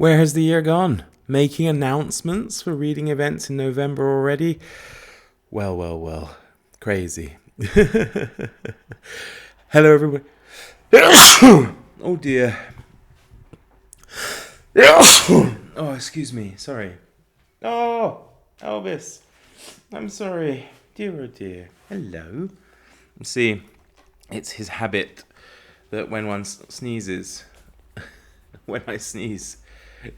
Where has the year gone? Making announcements for reading events in November already? Well. Crazy. Hello, everybody. Oh, dear. Oh, excuse me. Sorry. Oh, Elvis. I'm sorry. Dear, oh, dear. Hello. See, it's his habit that when one sneezes, when I sneeze,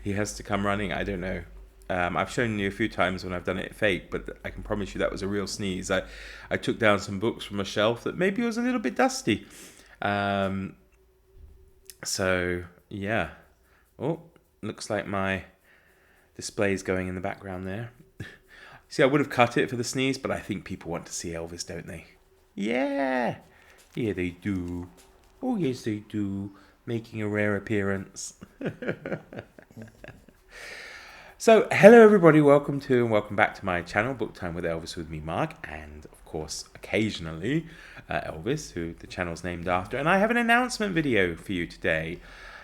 he has to come running. I don't know. I've shown you a few times when I've done it fake, but I can promise you that was a real sneeze. I took down some books from a shelf that maybe was a little bit dusty. So, yeah. Oh, looks like my display's going in the background there. See, I would have cut it for the sneeze, but I think people want to see Elvis, don't they? Yeah. Yeah, they do. Oh, yes, they do. Making a rare appearance. So, hello everybody, welcome back to my channel, Book Time with Elvis with me, Mark, and of course, occasionally, Elvis, who the channel's named after. And I have an announcement video for you today.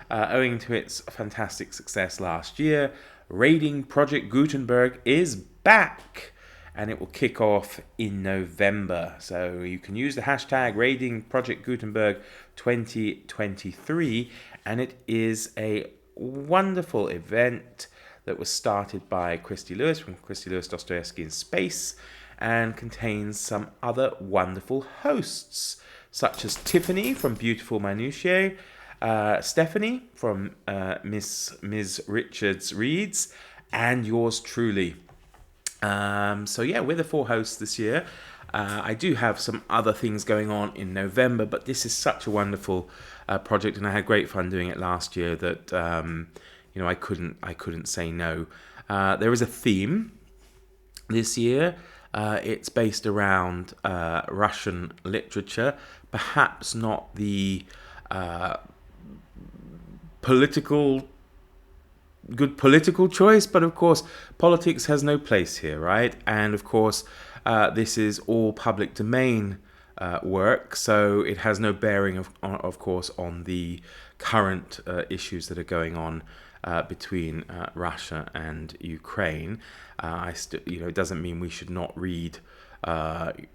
Owing to its fantastic success last year, Raiding Project Gutenberg is back, and it will kick off in November. So you can use the hashtag Raiding Project Gutenberg 2023, and it is a wonderful event that was started by Christy Lewis from Christy Lewis, Dostoevsky in Space, and contains some other wonderful hosts, such as Tiffany from Beautiful Minutiae, Stephanie from Ms. Richards Reads, and yours truly. So yeah, we're the 4 hosts this year. I do have some other things going on in November, but this is such a wonderful project, and I had great fun doing it last year that I couldn't say no. There is a theme this year. It's based around Russian literature, perhaps not the good political choice, but of course politics has no place here, right? And of course this is all public domain work, so it has no bearing of course on the current issues that are going on between Russia and Ukraine. It doesn't mean we should not read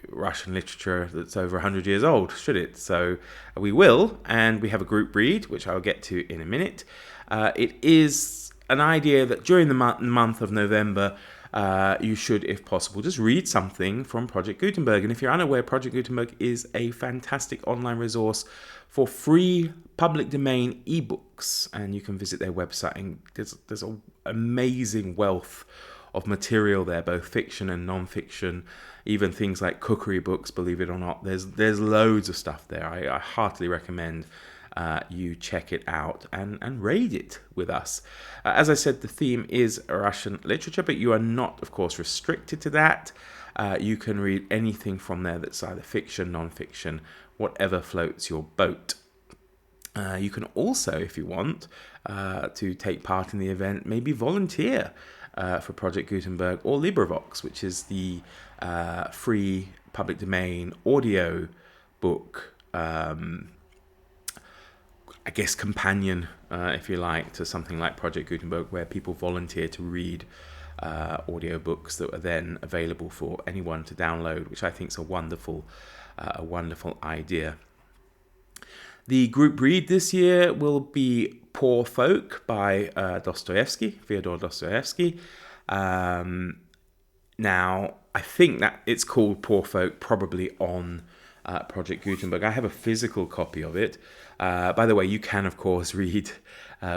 Russian literature that's over 100 years old, should it? So we will, and we have a group read, which I'll get to in a minute. It is an idea that during the month of November, you should, if possible, just read something from Project Gutenberg. And if you're unaware, Project Gutenberg is a fantastic online resource for free public domain ebooks, and you can visit their website, and there's an amazing wealth of material there, both fiction and non-fiction, even things like cookery books, believe it or not. There's loads of stuff there. I heartily recommend you check it out and raid it with us. As I said, the theme is Russian literature, but you are not, of course, restricted to that. You can read anything from there that's either fiction, non-fiction, whatever floats your boat. You can also, if you want, to take part in the event, maybe volunteer for Project Gutenberg or Librivox, which is the free public domain audio book, companion, if you like, to something like Project Gutenberg, where people volunteer to read audio books that are then available for anyone to download, which I think is a wonderful idea. The group read this year will be Poor Folk by Dostoevsky, Fyodor Dostoevsky. Now, I think that it's called Poor Folk probably on Project Gutenberg. I have a physical copy of it. By the way, you can, of course, read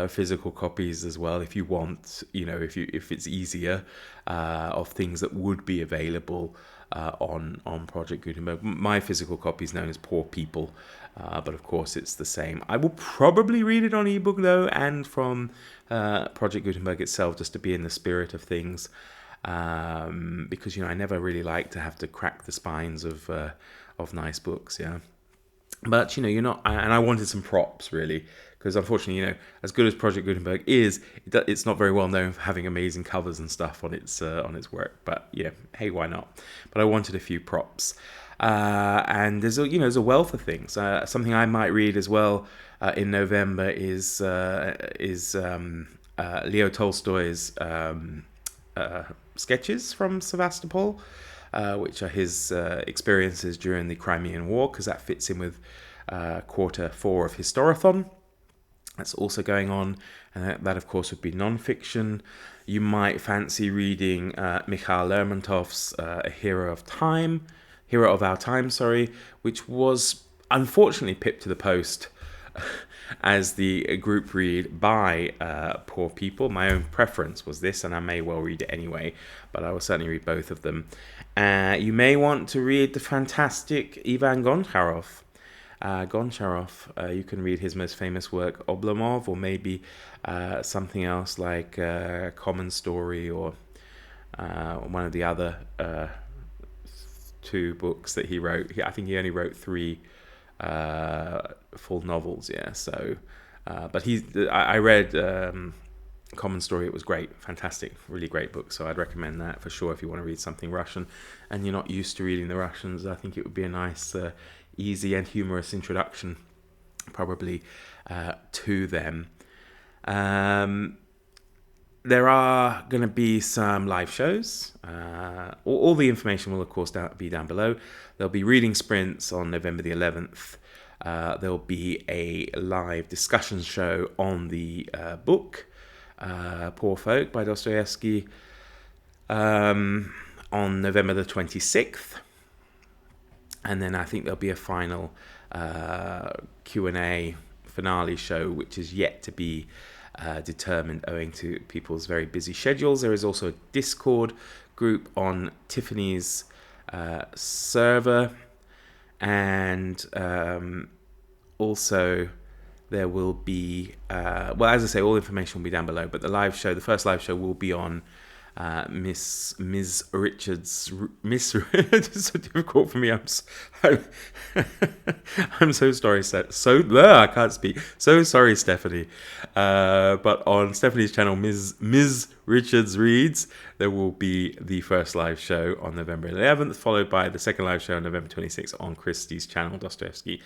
physical copies as well if you want, if it's easier, of things that would be available on Project Gutenberg. My physical copy is known as Poor People, but of course it's the same. I will probably read it on ebook though, and from Project Gutenberg itself, just to be in the spirit of things, because I never really like to have to crack the spines of nice books, yeah. But you're not, and I wanted some props really, because unfortunately, as good as Project Gutenberg is, it's not very well known for having amazing covers and stuff on its work. But yeah, hey, why not? But I wanted a few props, and there's a wealth of things. Something I might read as well in November is Leo Tolstoy's sketches from Sevastopol, which are his experiences during the Crimean War, because that fits in with quarter 4 of Historathon. That's also going on, and that of course would be non-fiction. You might fancy reading Mikhail Lermontov's A Hero of Our Time, which was unfortunately pipped to the post as the group read by poor people. My own preference was this, and I may well read it anyway, but I will certainly read both of them. You may want to read the fantastic Ivan Goncharov. You can read his most famous work, Oblomov, or maybe something else like Common Story, or one of the other 2 books that he wrote. I think he only wrote 3 full novels, yeah. So, but I read Common Story. It was great, fantastic, really great book. So I'd recommend that for sure if you want to read something Russian and you're not used to reading the Russians. I think it would be a nice, easy and humorous introduction, probably, to them. There are going to be some live shows. All the information will, of course, be down below. There'll be reading sprints on November the 11th. There'll be a live discussion show on the book, Poor Folk by Dostoevsky, on November the 26th. And then I think there'll be a final Q&A finale show, which is yet to be determined owing to people's very busy schedules. There is also a Discord group on Tiffany's server, and also there will be as I say, all information will be down below, but the first live show will be on Miss Richards. It's so difficult for me. I'm so sorry. I can't speak. So sorry, Stephanie. But on Stephanie's channel, Ms. Richards Reads, there will be the first live show on November 11th, followed by the second live show on November 26th on Christy's channel, Dostoevsky,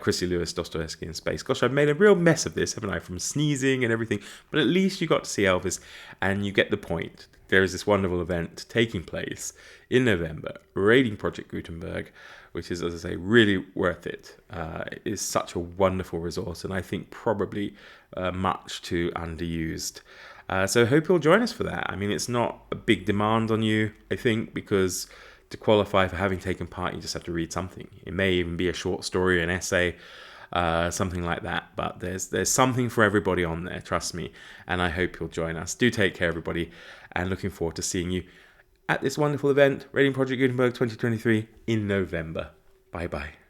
Christy Lewis, Dostoevsky in Space. Gosh, I've made a real mess of this, haven't I? From sneezing and everything. But at least you got to see Elvis, and you get the point. There is this wonderful event taking place in November, raiding Project Gutenberg, which is, as I say, really worth it. It is such a wonderful resource, and I think probably much too underused. So I hope you'll join us for that. I mean, it's not a big demand on you, I think, because to qualify for having taken part, you just have to read something. It may even be a short story, an essay, something like that. But there's something for everybody on there, trust me. And I hope you'll join us. Do take care, everybody, and looking forward to seeing you at this wonderful event, Raiding Project Gutenberg 2023 in November. Bye-bye.